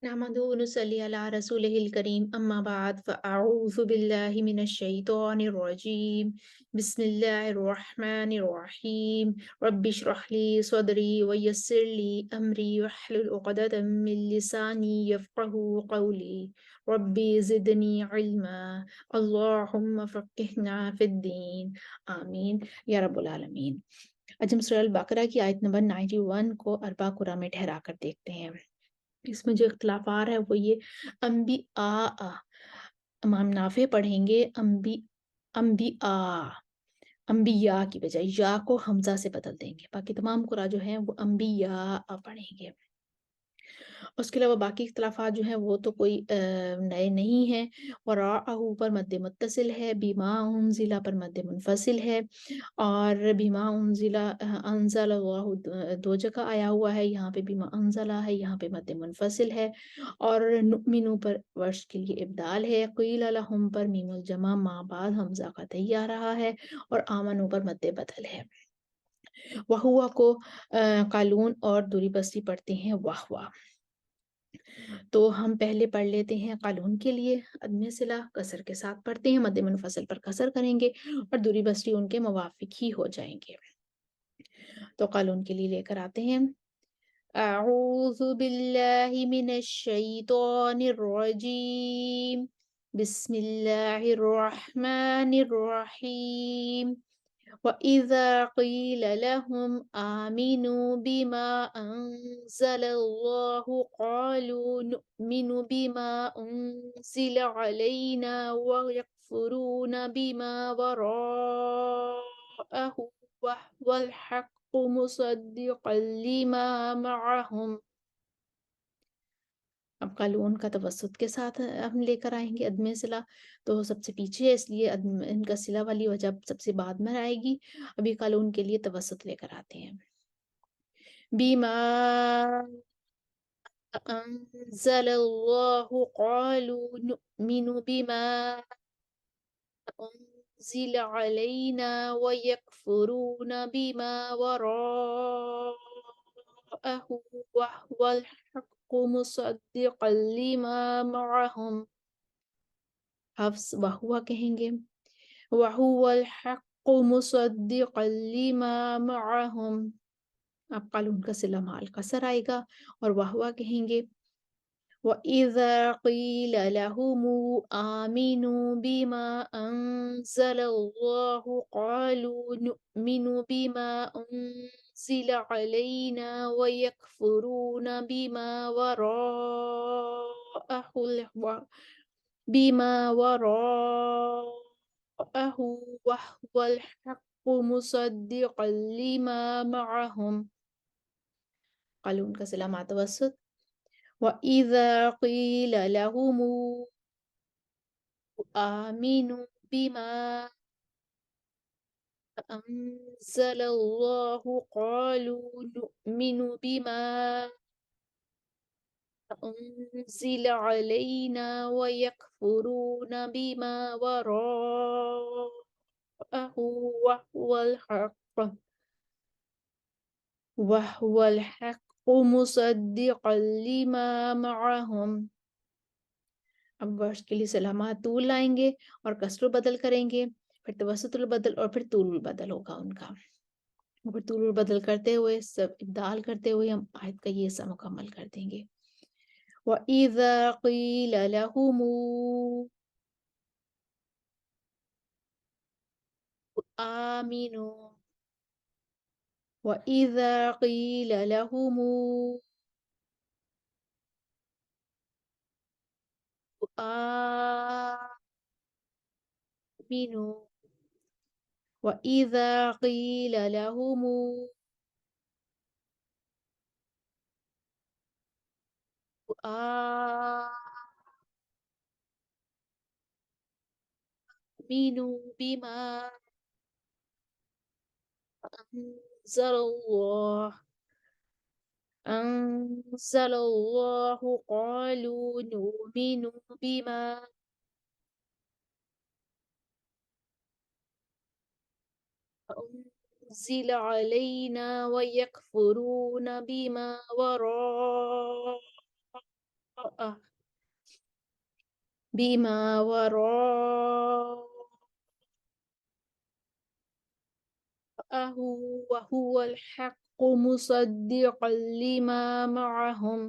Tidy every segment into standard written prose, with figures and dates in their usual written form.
नहमदुहु व नुसल्ली अला रसूलिहिल करीम अम्मा बाद फ़अऊज़ु बिल्लाहि मिनश शैतानिर रजीम बिस्मिल्लाहिर रहमानिर रहीम रब्बि इश्रह ली सदरी व यस्सिर ली अमरी वहलुल उक़दतम मिन लिसानी यफ़क़हू क़ौली रब्बि ज़िदनी इल्मा अल्लाहुम्मा फ़क़्हिना फ़िद्दीन आमीन या रब्बुल आलमीन। आज हम सूरह अल बक़रा की आयत नंबर 91 को अरबा कुरान में ठहरा कर देखते हैं। इसमें जो इख्तिलाफ आ रहा है वो ये अम्बिआ, इमाम नाफे पढ़ेंगे अम्बिआ, अम्बिया की बजाय या को हमजा से बदल देंगे। बाकी तमाम कुरा जो हैं वो अम्बिया पढ़ेंगे। उसके अलावा बाकी इख्तिलाफ़ात जो हैं वो तो कोई नए नहीं हैं। वराअहू पर मद्दे मुत्तसिल है, बिमा उनज़िला पर मद्दे मुनफ़सिल है और बिमा उनज़िला अंज़लल्लाहु दो जगह आया हुआ है, यहाँ पे बिमा अंज़ला है, यहाँ पे मद्दे मुनफ़सिल है और नुमिनु पर वर्ष के लिए इब्दाल है, क़ील लहुम पर मीमुल जमा माँ बाद हमज़ा क़तई आ रहा है और आमनु पर मद्दे बदल है। वहुवा को क़ालून और दूरी बस्ती पढ़ते हैं वहवा। तो हम पहले पढ़ लेते हैं क़ालून के लिए अदम सिला कसर के साथ पढ़ते हैं, मद्दे मुनफ़सिल पर कसर करेंगे और दूरी बस्ती उनके मुवाफ़िक ही हो जाएँगे। तो क़ालून के लिए लेकर आते हैं अऊज़ु बिल्लाहि मिनश शैतानिर रजीम बिस्मिल्लाहिर रहमानिर रहीम वइज़ा क़ील लहुम आमिनू बिमा अंज़लल्लाहु क़ालू नुअमिनु बिमा उनज़िला अलैना व यकफ़ुरून बिमा वराअहु वहुवल हक़्क़ु मुसद्दिक़न लिमा मअहुम। अब क़ालून का तवस्सुत के साथ हम लेकर आएँगे अदम सिला, तो सबसे पीछे है इसलिए इनका सिला वाली वजह सबसे बाद में आएगी। अभी क़ालून के लिए तवस्सुत लेकर आते हैं। बिमा अंज़लल्लाहु क़ालू नुअमिनु बिमा उनज़िला अलैना व यकफ़ुरून बिमा वराअहु वहुवल हक़्क़ु मुसद्दिक़न लिमा मअहुम। हफ्स वहुवा कहेंगे, वहुवल हक़्क़ु मुसद्दिक़न लिमा मअहुम। अब क़ालून का सिला माल कसर आएगा और वहुवा कहेंगे वइज़ा क़ील लहुमु आमिनू बिमा अंज़लल्लाहु क़ालू नुअमिनु बिमा उनज़िला अलैना व यकफ़ुरून बिमा वराअहुल बिमा वराअहु वहुवल हक़्क़ु मुसद्दिक़न लिमा मअहुम। क़ालून का सिला मा तवस्सुत वइज़ा क़ील लहुमु आमिनू बिमा अंज़लल्लाहु क़ालू नुअमिनु बिमा उनज़िला अलैना व यकफ़ुरून बिमा वराअहु वहुवल हक़्क़ु मुसद्दिक़न लिमा मअहुम। अब वर्ष के लिए सलामत तूल लाएंगे और कसर बदल करेंगे, फिर तवस्सुतुल बदल और फिर तूलुल बदल होगा उनका। और फिर तूलुल बदल करते हुए सब इब्दाल करते हुए हम आयत का ये हिस्सा मुकम्मल कर देंगे। वइज़ा क़ील लहुमु आमिनू वइज़ा क़ील लहुमु आमिनू वइज़ा क़ील लहुमु आमिनू बिमा अंज़लल्लाहु क़ालू नुअमिनु बिमा उनज़िला अलैना व यकफ़ुरून बिमा वराअहु بما وراءه وهو الحق مصدقا لما معهم.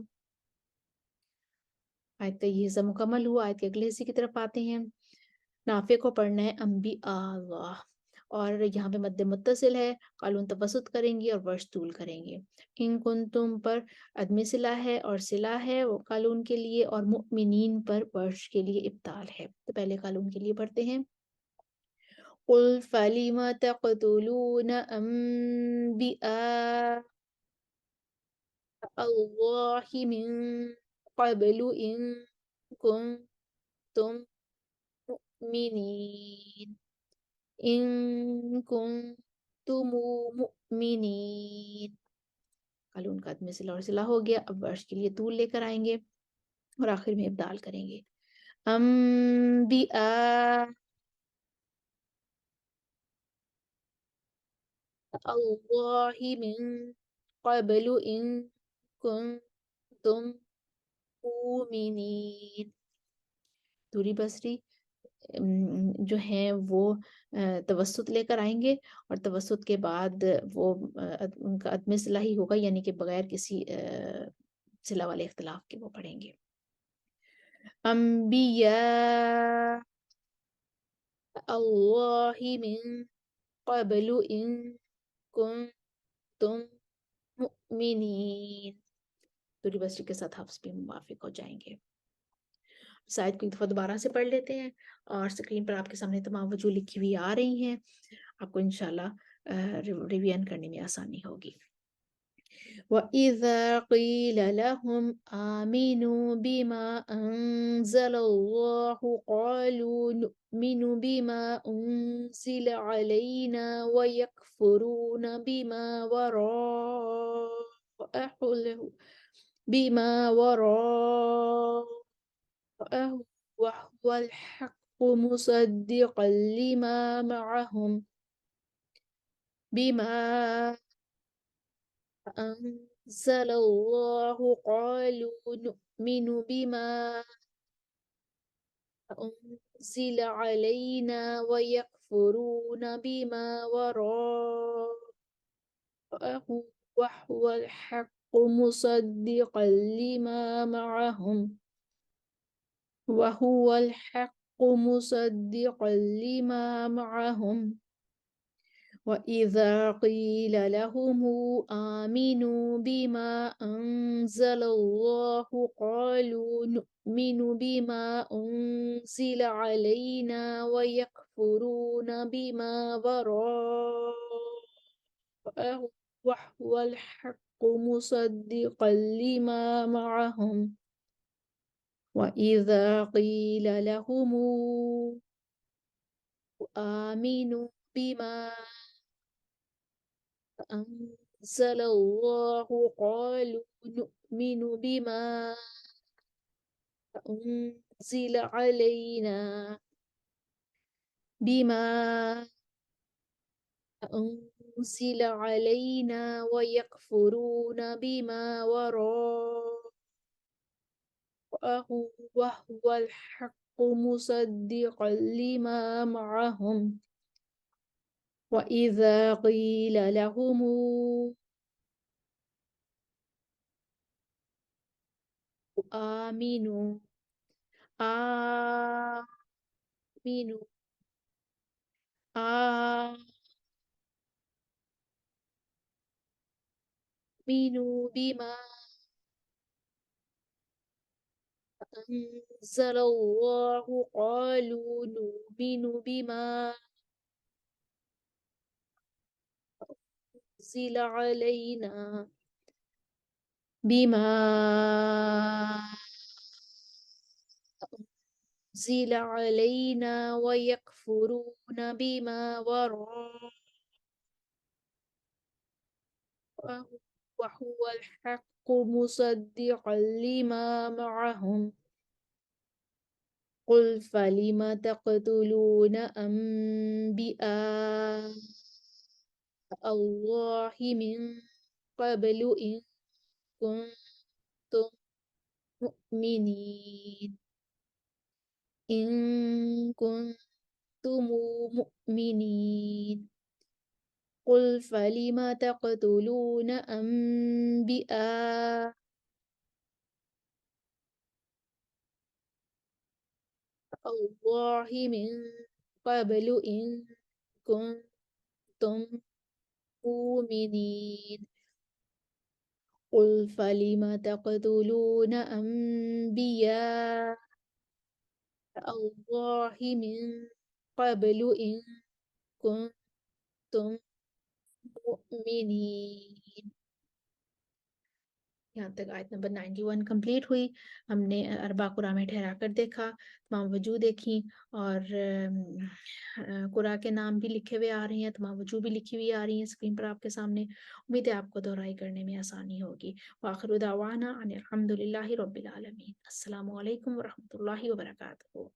آیت کا یہ حصہ مکمل ہوا. آیت کے اگلے حصے کی طرف آتے ہیں. نافع کو پڑھنا ہے انبیاء اللہ، اور یہاں پہ مد متصل ہے، قالون توسط کریں گے اور ورش طول کریں گے. ان کنتم پر عدم صلہ ہے اور صلہ ہے وہ قالون کے لیے، اور مؤمنین پر ورش کے لیے ابطال ہے. تو پہلے قالون کے لیے پڑھتے ہیں. قل فلم تقتلون انبیاء اللہ من قبل ان کنتم مؤمنین ان کنتم مؤمنین. قالون کا عدم صلہ اور صلہ ہو گیا. اب ورش کے لیے طول لے کر آئیں گے اور آخر میں ابدال کریں گے. انبیاء اللہ من قبل ان کنتم مؤمنین. دوری بصری جو ہیں وہ توسط لے کر آئیں گے، اور توسط کے بعد وہ ان کا عدم صلہ ہی ہوگا، یعنی کہ بغیر کسی صلہ والے اختلاف کے وہ پڑھیں گے. انبیاء اللہ من قبل ان کنتم مؤمنین. دوری بصری کے ساتھ حفظ بھی موافق ہو جائیں گے. شاید کو ایک دفعہ دوبارہ سے پڑھ لیتے ہیں، اور اسکرین پر آپ کے سامنے تمام وجوہ لکھی ہوئی آ رہی ہیں. آپ کو انشاءاللہ ریویژن کرنے میں آسانی ہوگی. وَإِذَا قِيلَ لَهُمْ آمِنُوا بِمَا أَنزَلَ اللَّهُ قَالُوا نُؤْمِنُ بِمَا أُنزِلَ عَلَيْنَا وَيَكْفُرُونَ بِمَا وَرَاءَهُ وهو الحق مصدقا لما معهم بما أنزل الله قالوا نؤمن بما أنزل علينا ويكفرون بما وراءه وهو الحق مصدقا لما معهم وهو الحق مصدقا لما معهم وإذا قيل لهم آمنوا بما أنزل الله قالوا نؤمن بما أنزل علينا ويكفرون بما وراءه وهو الحق مصدقا لما معهم وإذا قيل لهم آمنوا بما أنزل الله قالوا نؤمن بما أنزل علينا ويكفرون بما وراءه وهو الحق مصدقا لما معهم وإذا قيل لهم آمنوا آمنوا آمنوا بما أنزل الله قالوا نؤمن بما أنزل علينا ويكفرون بما وراءه وهو الحق مصدقا لما معهم قل فلم تقتلون أنبياء الله من قبل إن كنتم مؤمنين إن كنتم مؤمنين قل فلم تقتلون أنبياء الله من قبل إن كنتم مؤمنين قل فلم تقتلون أنبياء الله من قبل إن كنتم مؤمنين. यहाँ तक आयत नंबर 91 कंप्लीट हुई। हमने अरबा कुरा में ठहरा कर देखा, तमाम वजू देखी और कुरा के नाम भी लिखे हुए आ रहे हैं, तमाम वजू भी लिखी हुई आ रही हैं स्क्रीन पर आपके सामने। उम्मीद है आपको दोहराई करने में आसानी होगी। वाखिर दावाना अनिल हम्दुलिल्लाहि रब्बिल आलमीन। अस्सलामु अलैकुम व रहमतुल्लाहि व बरकातुहू।